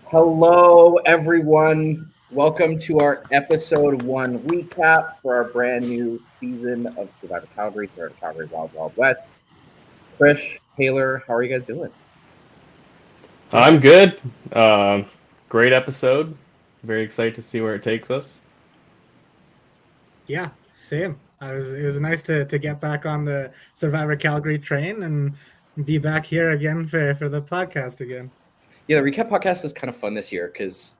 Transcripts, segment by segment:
Hello, everyone. Welcome to our episode one recap for our brand new season of Survivor Calgary, Survivor Calgary Wild Wild West. Krish, Taylor, how are you guys doing? I'm good. Great episode. Very excited to see where it takes us. Yeah, same. It was nice to get back on the Survivor Calgary train and be back here again for the podcast again. Yeah, the recap podcast is kind of fun this year because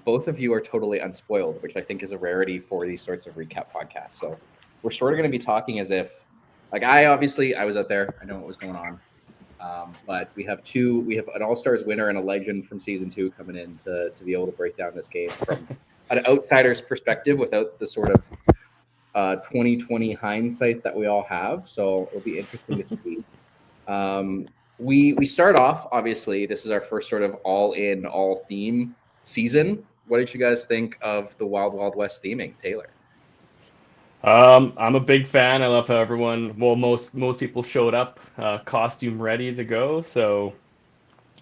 both of you are totally unspoiled, which I think is a rarity for these sorts of recap podcasts. So we're sort of going to be talking as if, like, I was out there, I know what was going on. But we have an All Stars winner and a legend from season two coming in to be able to break down this game from an outsider's perspective without the sort of 2020 hindsight that we all have. So it'll be interesting to see. We start off, obviously. This is our first sort of all in all theme season. What did you guys think of the Wild Wild West theming, Taylor? I'm a big fan. I love how most people showed up, costume ready to go. So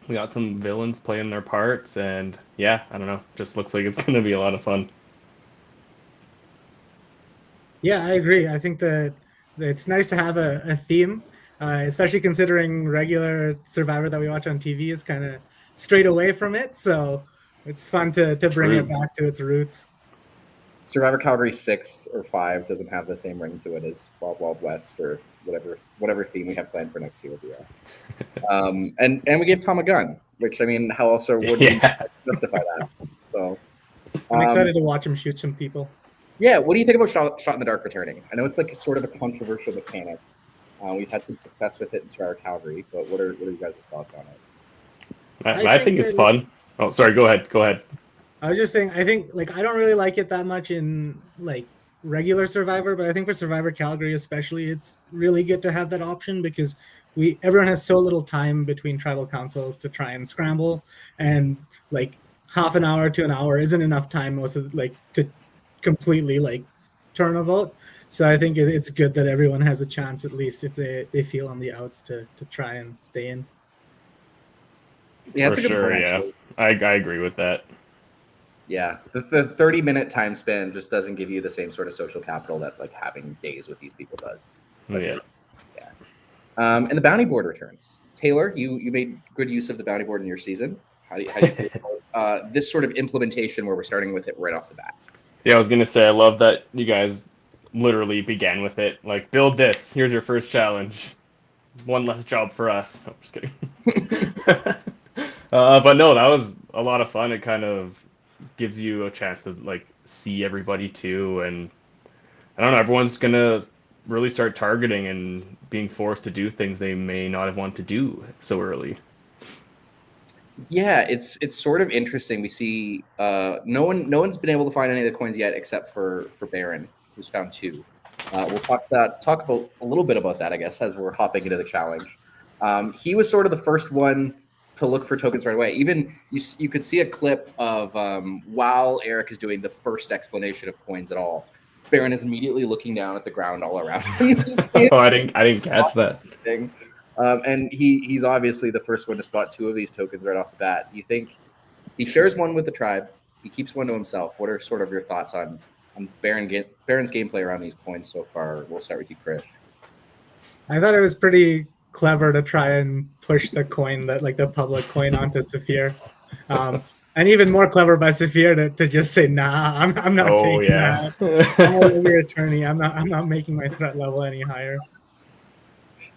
we got some villains playing their parts, and yeah, I don't know. Just looks like it's gonna be a lot of fun. Yeah, I agree. I think that it's nice to have a theme, especially considering regular Survivor that we watch on TV is kind of straight away from it. So it's fun to bring it True. back to its roots. Survivor Calgary 6 or 5 doesn't have the same ring to it as Wild Wild West or whatever theme we have planned for next year will be. And we gave Tom a gun, which, I mean, how else would we Yeah. justify that? So I'm um, excited to watch him shoot some people. yeah, what do you think about shot in the dark returning? I know it's like a sort of a controversial mechanic. We've had some success with it in Survivor Calgary, but what are you guys' thoughts on it? I I think think it's that fun. Oh, sorry. Go ahead. Go ahead. I was just saying, I think I don't really like it that much in regular Survivor, but I think for Survivor Calgary especially, it's really good to have that option because everyone has so little time between tribal councils to try and scramble, and half an hour to an hour isn't enough time most of to completely turn a vote. So I think it's good that everyone has a chance, at least if they feel on the outs, to try and stay in. Yeah, For that's a good sure. point, Yeah, actually. I agree with that. Yeah, the 30-minute time span just doesn't give you the same sort of social capital that like having days with these people does. Yeah. Especially, yeah. And the bounty board returns. Taylor, you made good use of the bounty board in your season. How do you feel about this sort of implementation where we're starting with it right off the bat? Yeah, I was gonna say I love that you guys literally began with it. Like, build this. Here's your first challenge. One less job for us. No, just kidding. But no, that was a lot of fun. It kind of gives you a chance to like see everybody too, and I don't know. Everyone's gonna really start targeting and being forced to do things they may not have wanted to do so early. Yeah, it's sort of interesting. We see no one's been able to find any of the coins yet except for Baron, who's found two. We'll talk about a little bit about that, I guess, as we're hopping into the challenge. He was sort of the first one to look for tokens right away. Even you could see a clip of while Eric is doing the first explanation of coins at all. Baron is immediately looking down at the ground all around him. Oh, I didn't catch that. Thing. And he's obviously the first one to spot two of these tokens right off the bat. Do you think he shares one with the tribe? He keeps one to himself. What are sort of your thoughts on Baron's gameplay around these coins so far? We'll start with you, Krish. I thought it was pretty clever to try and push the coin, the public coin, onto Saphir. And even more clever by Saphir to just say, nah, I'm not Oh taking yeah. that. I'm a lawyer attorney. I'm not making my threat level any higher.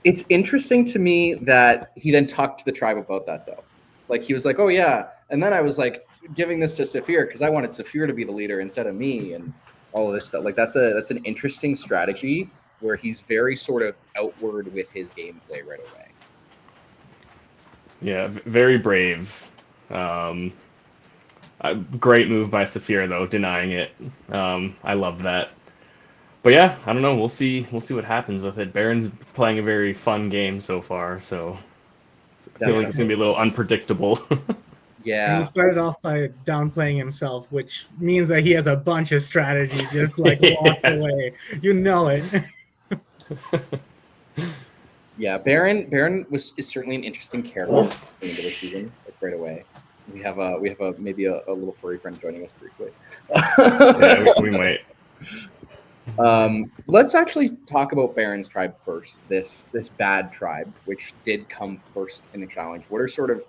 It's interesting to me that he then talked to the tribe about that, though. Like, he was like, oh yeah, and then I was like giving this to Saphir because I wanted Saphir to be the leader instead of me, and all of this stuff. Like, that's an interesting strategy where he's very sort of outward with his gameplay right away. Yeah, very brave. Um, Great move by Saphir though, denying it. I love that. But yeah, I don't know. We'll see. We'll see what happens with it. Baron's playing a very fun game so far, so I feel like it's gonna Definitely. be a little unpredictable. And he Yeah. started off by downplaying himself, which means that he has a bunch of strategy just locked Yeah. away. You know it. Yeah, Baron is certainly an interesting character into the season, like right away. We have maybe a little furry friend joining us briefly. Yeah, we might. Let's actually talk about Baron's tribe first. This bad tribe, which did come first in the challenge. What are sort of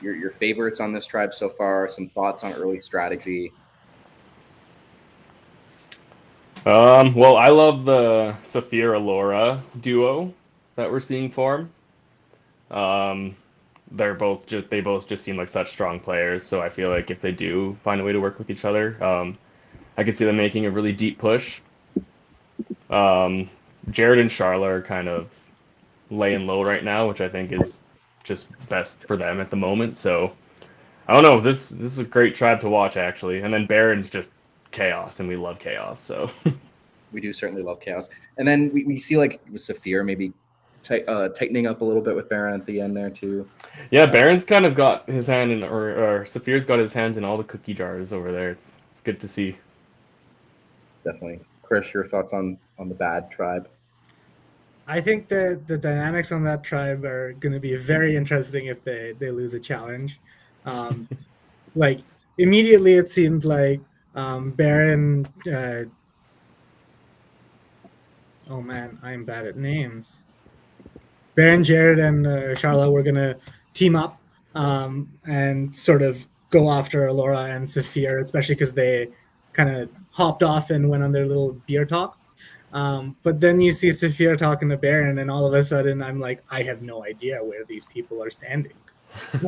your favorites on this tribe so far? Some thoughts on early strategy? Well, I love the Saphira Laura duo that we're seeing form. Um, they both just seem like such strong players. So I feel like if they do find a way to work with each other, I could see them making a really deep push. Um, Jared and Charlotte are kind of laying low right now, which I think is just best for them at the moment. So I don't know. This is a great tribe to watch actually. And then Baron's just chaos, and we love chaos. So We do certainly love chaos. And then we see like with Saphir maybe tightening up a little bit with Baron at the end there too. yeah, Baron's kind of got his hand in, or Saphir's got his hands in all the cookie jars over there. It's good to see. Definitely. Krish, your thoughts on the bad tribe? I think that the dynamics on that tribe are going to be very interesting if they lose a challenge. Um, like immediately, it seemed like Baron. Oh man, I'm bad at names. Baron, Jared, and Charlotte were going to team up and sort of go after Laura and Saphir, especially because they kind of hopped off and went on their little beer talk. But then you see Saphir talking to Baron, and all of a sudden I'm like, I have no idea where these people are standing.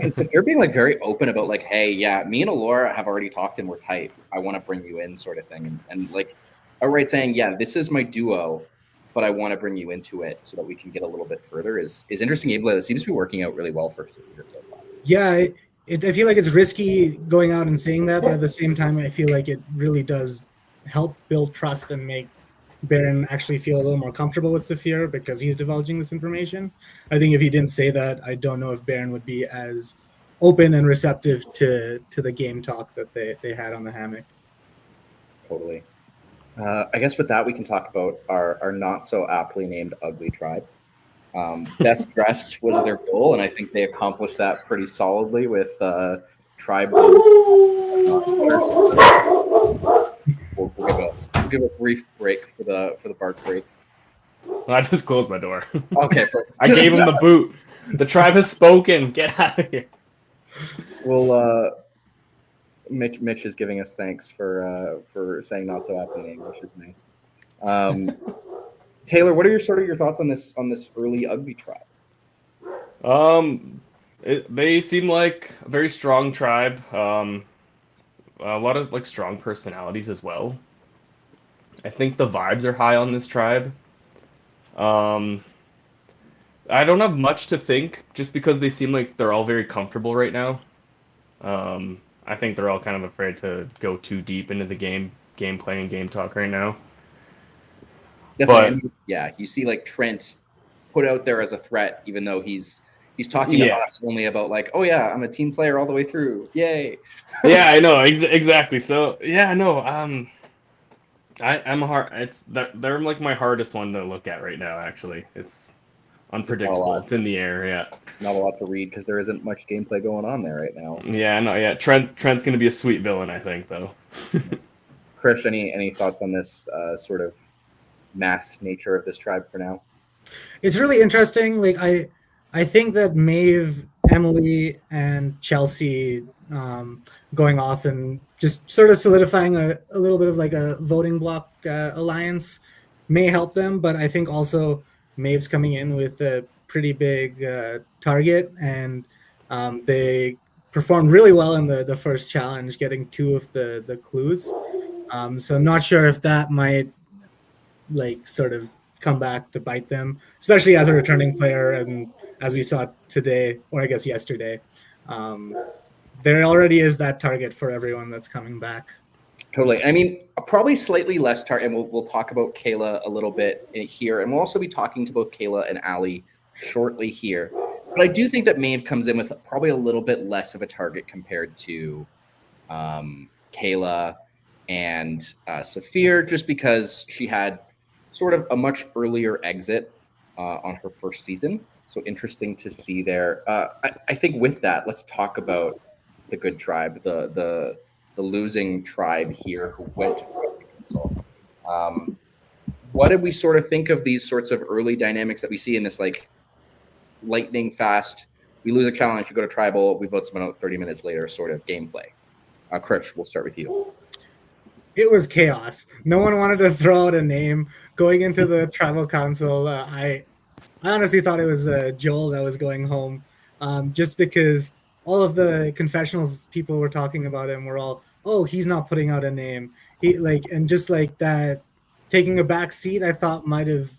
And Saphir being like very open about like, hey, yeah, me and Alora have already talked and we're tight. I want to bring you in, sort of thing, and like outright saying, yeah, this is my duo, but I want to bring you into it so that we can get a little bit further is interesting. It seems to be working out really well for Saphir so far. Yeah, I feel like it's risky going out and saying that, but at the same time, I feel like it really does help build trust and make Baron actually feel a little more comfortable with Saphir because he's divulging this information. I think if he didn't say that, I don't know if Baron would be as open and receptive to the game talk that they had on the hammock. Totally. I guess with that, we can talk about our not so aptly named ugly tribe. Best dressed was their goal, and I think they accomplished that pretty solidly with tribe. We'll give a brief break for the bark break. I just closed my door. Okay, perfect. I gave him the boot. The tribe has spoken. Get out of here. Well, Mitch is giving us thanks for saying not so aptly named, which is nice. Taylor, what are your thoughts on this early ugly tribe? They seem like a very strong tribe. A lot of like strong personalities as well. I think the vibes are high on this tribe. I don't have much to think just because they seem like they're all very comfortable right now. I think they're all kind of afraid to go too deep into the gameplay and game talk right now. Definitely, yeah. You see, like Trent put out there as a threat, even though he's talking to us only about like, oh yeah, I'm a team player all the way through. Yay! Yeah, I know exactly. So yeah, no, I'm hard. They're like my hardest one to look at right now. Actually, it's unpredictable. It's in the air. Yeah, not a lot to read because there isn't much gameplay going on there right now. Yeah, no, yeah. Trent's gonna be a sweet villain, I think, though. Krish, any thoughts on this sort of masked nature of this tribe for now? It's really interesting. Like I think that Maeve, Emily, and Chelsea going off and just sort of solidifying a little bit of like a voting block alliance may help them, but I think also Maeve's coming in with a pretty big target, and they performed really well in the first challenge, getting 2 of the clues. So I'm not sure if that might like sort of come back to bite them, especially as a returning player. And as we saw today, or I guess yesterday, there already is that target for everyone that's coming back. Totally. I mean, probably slightly less target, and we'll talk about Kayla a little bit here, and we'll also be talking to both Kayla and Ali shortly here. But I do think that Maeve comes in with probably a little bit less of a target compared to Kayla and Saphir, just because she had sort of a much earlier exit on her first season. So interesting to see there. I think with that, let's talk about good tribe, the losing tribe here who went to council. What did we sort of think of these sorts of early dynamics that we see in this like lightning fast? We lose a challenge, we go to tribal, we vote someone out 30 minutes later sort of gameplay. Krish, we'll start with you. It was chaos. No one wanted to throw out a name going into the tribal council. I honestly thought it was Joel that was going home, just because all of the confessionals people were talking about him were all, oh, he's not putting out a name. And just like that, taking a back seat, I thought might have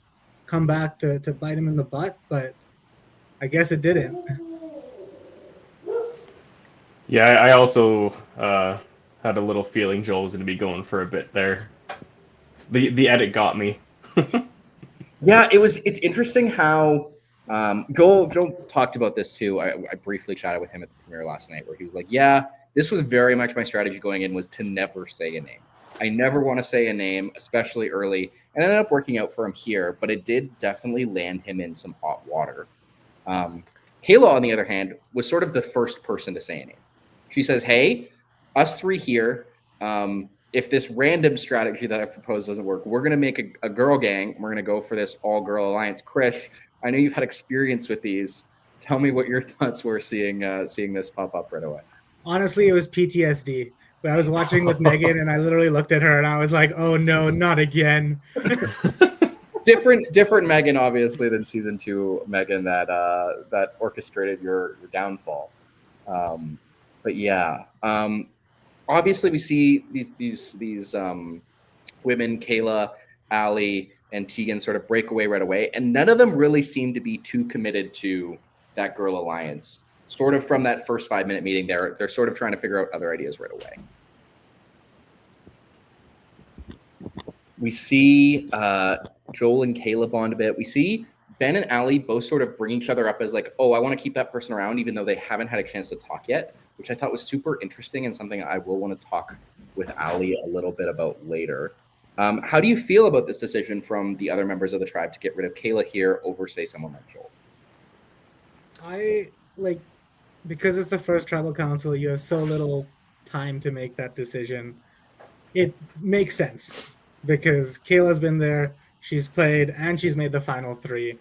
come back to bite him in the butt, but I guess it didn't. Yeah, I also had a little feeling Joel was going to be going for a bit there. The edit got me. Yeah, it's interesting how Joel talked about this too. I briefly chatted with him at the premiere last night where he was like, yeah, this was very much my strategy going in, was to never say a name. I never want to say a name, especially early. And it ended up working out for him here, but it did definitely land him in some hot water. Kayla, on the other hand, was sort of the first person to say a name. She says, hey, us three here, if this random strategy that I've proposed doesn't work, we're going to make a girl gang. We're going to go for this all-girl alliance. Krish, I know you've had experience with these. Tell me what your thoughts were seeing this pop up right away. Honestly, it was PTSD. But I was watching with Megan, and I literally looked at her, and I was like, oh, no, not again. different Megan, obviously, than season 2 Megan that orchestrated your downfall. But yeah, obviously we see these women, Kayla, Allie, and Tegan, sort of break away right away, and none of them really seem to be too committed to that girl alliance. Sort of from that first 5-minute meeting, they're sort of trying to figure out other ideas right away. We see Joel and Kayla bond a bit. We see Ben and Allie both sort of bring each other up as like, oh, I want to keep that person around, even though they haven't had a chance to talk yet, which I thought was super interesting and something I will want to talk with Allie a little bit about later. How do you feel about this decision from the other members of the tribe to get rid of Kayla here over, say, someone like Joel? Because it's the first tribal council, you have so little time to make that decision. It makes sense because Kayla's been there, she's played, and she's made the final 3,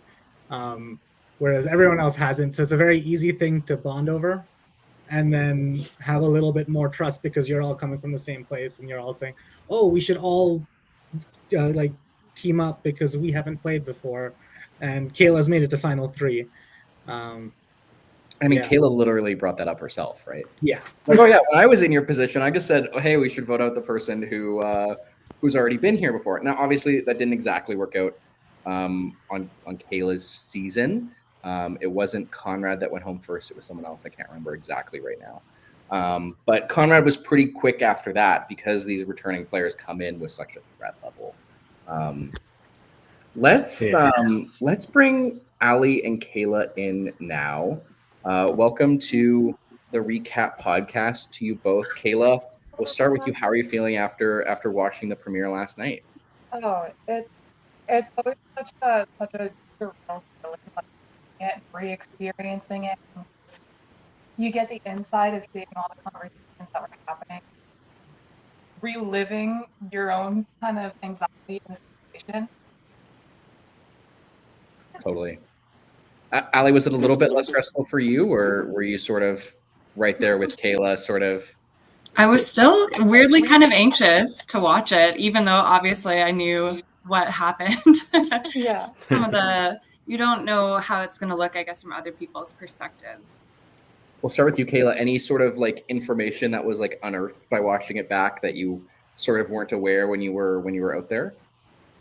whereas everyone else hasn't. So it's a very easy thing to bond over and then have a little bit more trust because you're all coming from the same place and you're all saying, oh, we should all team up because we haven't played before. And Kayla's made it to final 3. Kayla literally brought that up herself, right? Yeah. Like, oh yeah, when I was in your position, I just said, oh, hey, we should vote out the person who's already been here before. Now, obviously, that didn't exactly work out on Kayla's season. It wasn't Conrad that went home first. It was someone else. I can't remember exactly right now. But Conrad was pretty quick after that because these returning players come in with such a threat level. Let's bring Allie and Kayla in now. Welcome to the Recap Podcast to you both. Kayla, we'll start with you. How are you feeling after watching the premiere last night? Oh, it's always such a surreal feeling, like re-experiencing it. You get the inside of seeing all the conversations that were happening, reliving your own kind of anxiety in the situation. Totally. Allie, was it a little bit less stressful for you, or were you sort of right there with Kayla, sort of? I was still weirdly kind of anxious to watch it, even though obviously I knew what happened. Yeah. You don't know how it's going to look, I guess, from other people's perspective. We'll start with you, Kayla. Any sort of like information that was like unearthed by watching it back that you sort of weren't aware when you were out there?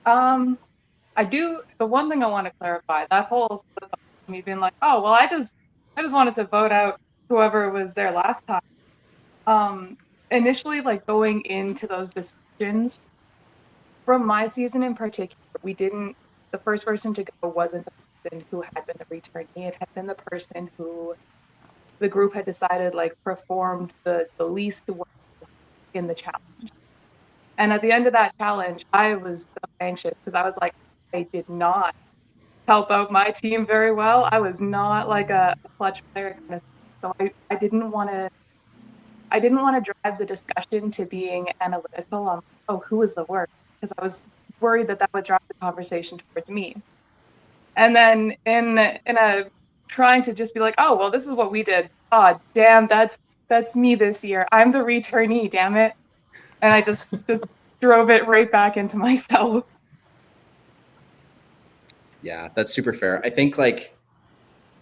I do. The one thing I want to clarify, that whole me being like, oh, well, I just wanted to vote out whoever was there last time. Initially, like going into those decisions, from my season in particular, the first person to go wasn't the person who had been the returnee. It had been the person who the group had decided like performed the least well in the challenge. And at the end of that challenge, I was so anxious because I was like, I did not help out my team very well. I was not like a clutch player kind of thing. So I didn't want to I didn't want to drive the discussion to being analytical on, oh, who was the worst, because I was worried that would drive the conversation towards me. And then in a trying to just be like, oh, well, this is what we did. Oh, damn, that's me this year. I'm the returnee, damn it. And I just drove it right back into myself. Yeah, that's super fair. I think like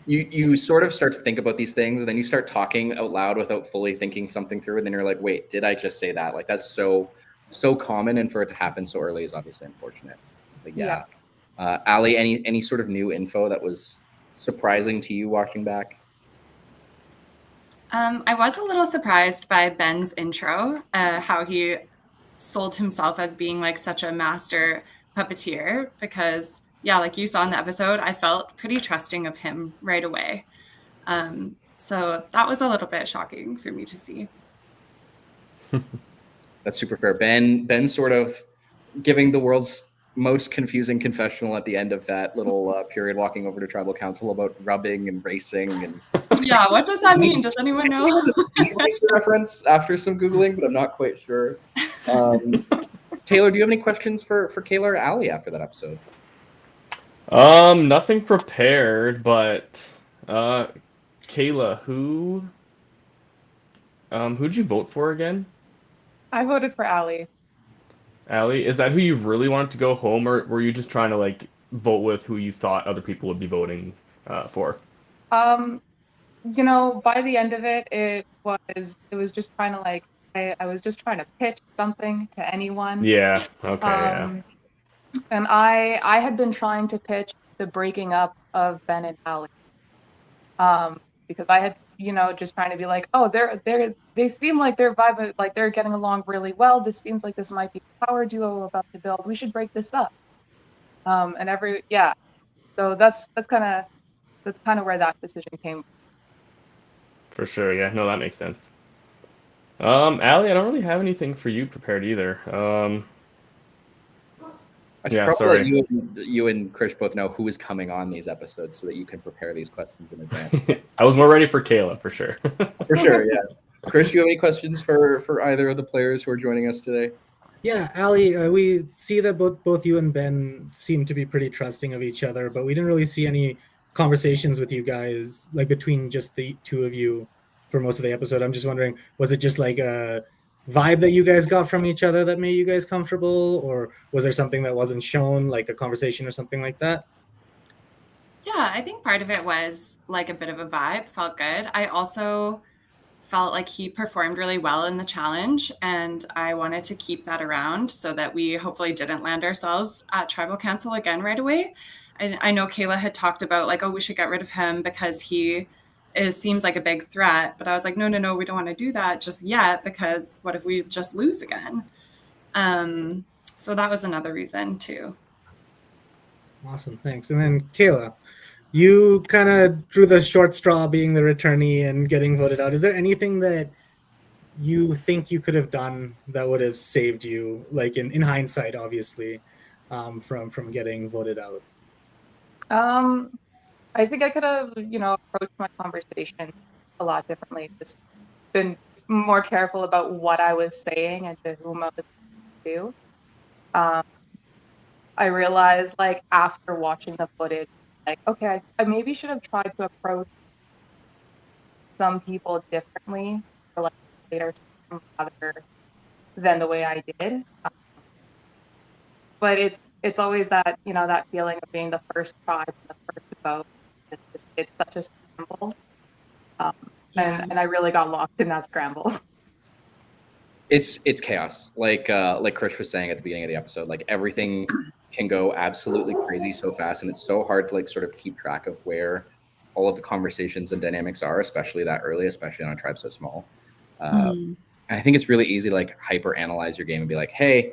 you sort of start to think about these things, and then you start talking out loud without fully thinking something through, and then you're like, wait, did I just say that? Like, that's so common, and for it to happen so early is obviously unfortunate. But yeah. Ali, any sort of new info that was surprising to you watching back? I was a little surprised by Ben's intro, how he sold himself as being like such a master puppeteer, because yeah, like you saw in the episode, I felt pretty trusting of him right away. So that was a little bit shocking for me to see. That's super fair. Ben sort of giving the world's most confusing confessional at the end of that little period, walking over to tribal council about rubbing and racing. And yeah, what does that mean? Does anyone know? It's a reference after some Googling, but I'm not quite sure. Taylor, do you have any questions for Kayla or Ali after that episode? Nothing prepared, but Kayla, who'd you vote for again? I voted for Ali. Ali, is that who you really wanted to go home, or were you just trying to like vote with who you thought other people would be voting for? You know, by the end of it, it was just trying to like I was just trying to pitch something to anyone. Yeah. Okay. Yeah. And I had been trying to pitch the breaking up of Ben and Ali. Because I had, you know, just trying to be like, oh, they seem like they're vibing, like they're getting along really well. This seems like this might be a power duo we're about to build. We should break this up. So that's kind of where that decision came from. For sure. Yeah. No, that makes sense. Ali, I don't really have anything for you prepared either. I should probably let you and Krish both know who is coming on these episodes so that you can prepare these questions in advance. I was more ready for Kayla, for sure. For sure, yeah. Krish, do you have any questions for either of the players who are joining us today? Yeah, Ali, we see that both you and Ben seem to be pretty trusting of each other, but we didn't really see any conversations with you guys, like between just the two of you for most of the episode. I'm just wondering, was it just like a vibe that you guys got from each other that made you guys comfortable, or was there something that wasn't shown, like a conversation or something like that? Yeah, I think part of it was like a bit of a vibe, felt good. I also felt like he performed really well in the challenge, and I wanted to keep that around so that we hopefully didn't land ourselves at tribal council again right away. I know Kayla had talked about like, oh, we should get rid of him because he seems like a big threat, but I was like, no, we don't want to do that just yet, because what if we just lose again? So that was another reason too. Awesome, thanks. And then Kayla, you kind of drew the short straw being the returnee and getting voted out. Is there anything that you think you could have done that would have saved you, like in hindsight, obviously, from getting voted out? I think I could have, you know, approached my conversation a lot differently. Just been more careful about what I was saying and to whom I was to. I realized, like, after watching the footage, like, okay, I maybe should have tried to approach some people differently, or like later rather than the way I did. But it's always that, you know, that feeling of being the first tribe, the first to vote. It's such a scramble, and I really got lost in that scramble. It's chaos, like Krish was saying at the beginning of the episode. Like, everything can go absolutely crazy so fast, and it's so hard to like sort of keep track of where all of the conversations and dynamics are, especially that early, especially on a tribe so small. I think it's really easy to like hyper analyze your game and be like, hey,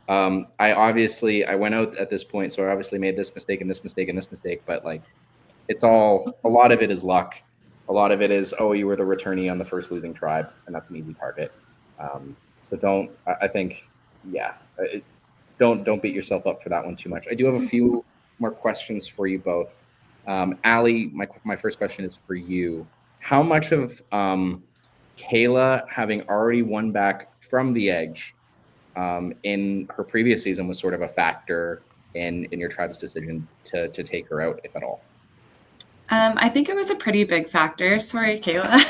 I went out at this point, so I obviously made this mistake and this mistake and this mistake, but like, it's all, a lot of it is luck. A lot of it is, oh, you were the returnee on the first losing tribe, and that's an easy target. So don't beat yourself up for that one too much. I do have a few more questions for you both. Ali, my first question is for you. How much of Kayla, having already won back from the Edge in her previous season, was sort of a factor in your tribe's decision to take her out, if at all? I think it was a pretty big factor. Sorry, Kayla.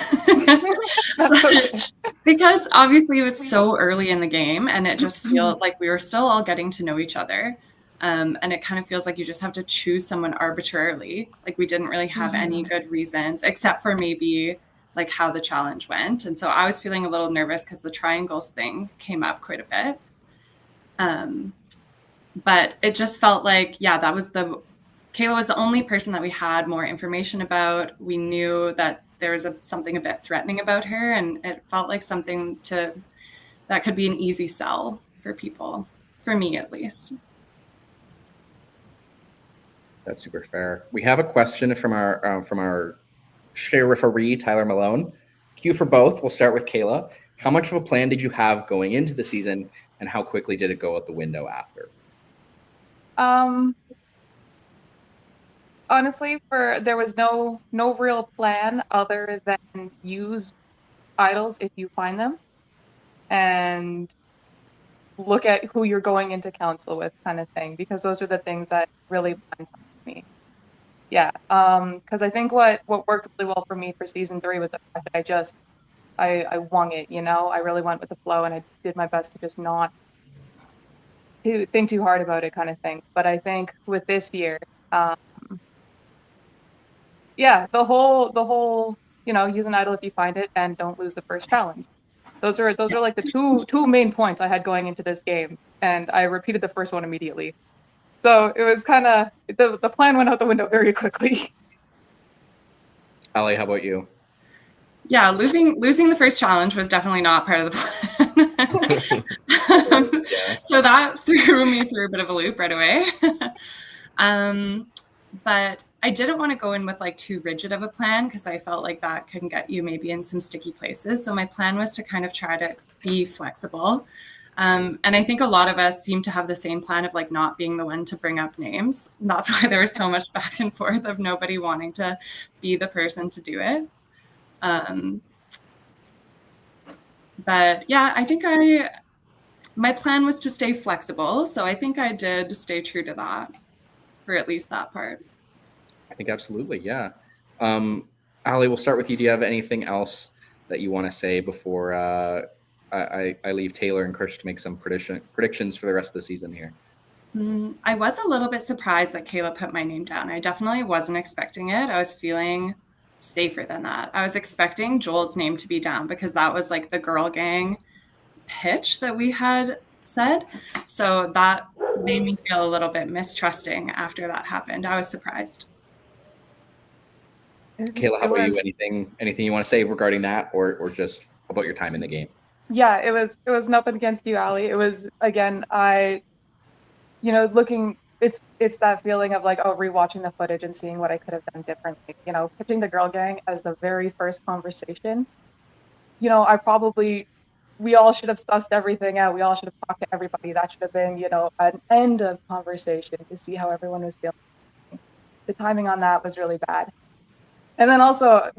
That's okay. Because obviously it was so early in the game, and it just felt like we were still all getting to know each other. And it kind of feels like you just have to choose someone arbitrarily. Like we didn't really have any good reasons, except for maybe like how the challenge went. And so I was feeling a little nervous because the triangles thing came up quite a bit. But it just felt like, yeah, Kayla was the only person that we had more information about. We knew that there was something a bit threatening about her, and it felt like something that could be an easy sell for people, for me at least. That's super fair. We have a question from our share referee, Tyler Malone. Cue for both. We'll start with Kayla. How much of a plan did you have going into the season, and how quickly did it go out the window after? Honestly, there was no real plan other than use idols if you find them, and look at who you're going into council with, kind of thing, because those are the things that really blindsided me. Yeah, because I think what worked really well for me for season 3 was the fact that I wung it. I really went with the flow, and I did my best to just not to think too hard about it, kind of thing. But I think with this year, yeah, the whole use an idol if you find it and don't lose the first challenge. Those are like the two main points I had going into this game, and I repeated the first one immediately. So it was kind of the plan went out the window very quickly. Ali, how about you? Yeah, losing the first challenge was definitely not part of the plan. So that threw me through a bit of a loop right away. But I didn't want to go in with like too rigid of a plan, because I felt like that can get you maybe in some sticky places. So my plan was to kind of try to be flexible. And I think a lot of us seem to have the same plan of like not being the one to bring up names. And that's why there was so much back and forth of nobody wanting to be the person to do it. But yeah, I think my plan was to stay flexible. So I think I did stay true to that for at least that part. I think absolutely, yeah. Ali, we'll start with you. Do you have anything else that you want to say before I leave Taylor and Krish to make some predictions for the rest of the season here? I was a little bit surprised that Kayla put my name down. I definitely wasn't expecting it. I was feeling safer than that. I was expecting Joel's name to be down, because that was like the girl gang pitch that we had said. So that made me feel a little bit mistrusting after that happened. I was surprised. Kayla, how about you? Anything you want to say regarding that, or just about your time in the game? Yeah, it was nothing against you, Ali. It was, again, looking, it's that feeling of like, rewatching the footage and seeing what I could have done differently. Pitching the girl gang as the very first conversation. We all should have sussed everything out. We all should have talked to everybody. That should have been, an end of conversation to see how everyone was feeling. The timing on that was really bad. And then also,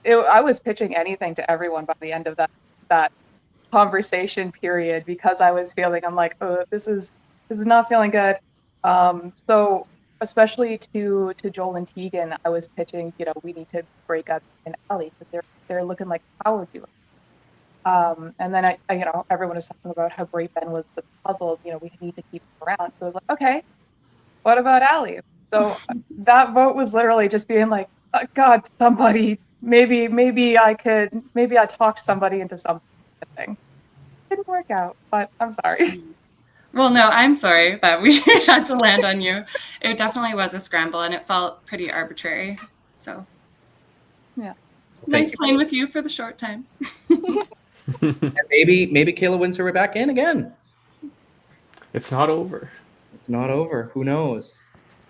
I was pitching anything to everyone by the end of that conversation period, because I was feeling, I'm like, oh, this is not feeling good. So especially to Joel and Tegan, I was pitching, we need to break up in Alley, because they're looking like power duo. And then I everyone was talking about how great Ben was with puzzles. We need to keep him around. So I was like, okay, what about Allie? So that vote was literally just being like, God, somebody, maybe I talked somebody into something. Didn't work out, but I'm sorry. Well, no, I'm sorry that we had to land on you. It definitely was a scramble, and it felt pretty arbitrary. So yeah, nice playing with you for the short time. And maybe Kayla wins her way back in again. It's not over. It's not over. Who knows?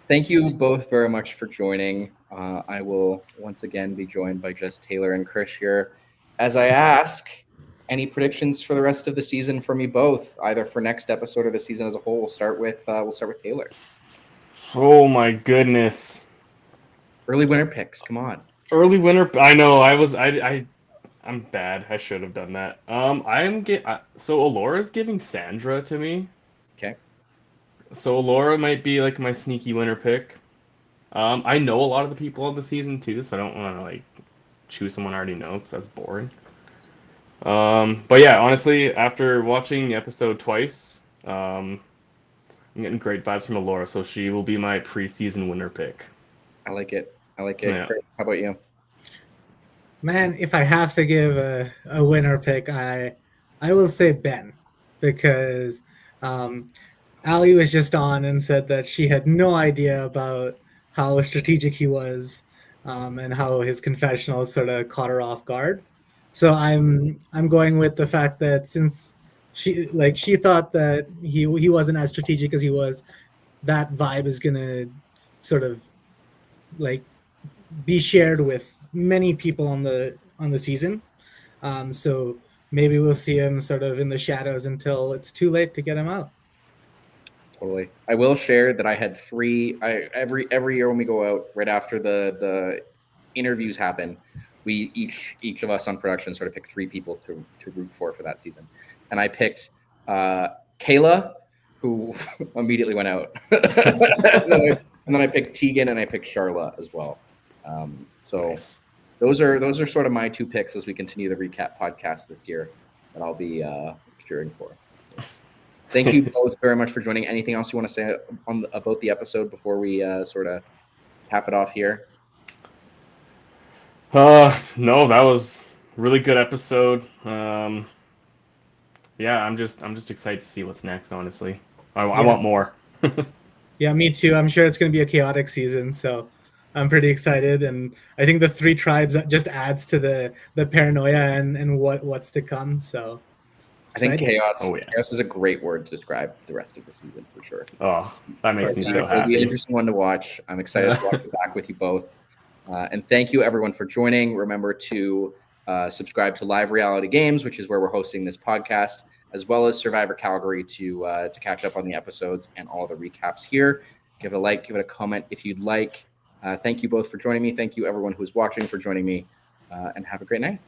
Thank you both very much for joining. I will once again be joined by just Taylor and Krish here. As I ask, any predictions for the rest of the season from you both, either for next episode or the season as a whole? We'll start with Taylor. Oh my goodness. Early winter picks. Come on. Early winner. I know. I'm bad. I should have done that. So Alora's giving Sandra to me. Okay. So Alora might be like my sneaky winner pick. I know a lot of the people of the season too, so I don't want to like choose someone I already know because that's boring. But yeah, honestly, after watching the episode twice, I'm getting great vibes from Alora, so she will be my preseason winner pick. I like it. Yeah. Chris, how about you? Man, if I have to give a winner pick, I will say Ben, because Ali was just on and said that she had no idea about how strategic he was, and how his confessionals sort of caught her off guard. So I'm going with the fact that since she thought that he wasn't as strategic as he was, that vibe is gonna sort of like be shared with many people on the season. So maybe we'll see him sort of in the shadows until it's too late to get him out. Totally. I will share that I had three. Every year when we go out, right after the interviews happen, we each of us on production sort of pick three people to root for that season, and I picked Kayla, who immediately went out, and then I picked Tegan, and I picked Charla as well. So Nice. those are sort of my two picks as we continue the recap podcast this year that I'll be cheering for. Thank you both very much for joining. Anything else you want to say about the episode before we sort of cap it off here? No, that was a really good episode. Yeah, I'm just excited to see what's next. Honestly, I want more. Yeah, me too. I'm sure it's going to be a chaotic season, so I'm pretty excited. And I think the three tribes just adds to the paranoia and what's to come. So I think excited. chaos is a great word to describe the rest of the season for sure. Oh, that makes me so It'll be an happy. interesting one to watch. I'm excited to watch it back with you both. And thank you everyone for joining. Remember to subscribe to Live Reality Games, which is where we're hosting this podcast, as well as Survivor Calgary to catch up on the episodes and all the recaps here. Give it a like, give it a comment if you'd like. Thank you both for joining me. Thank you everyone who's watching for joining me, and have a great night.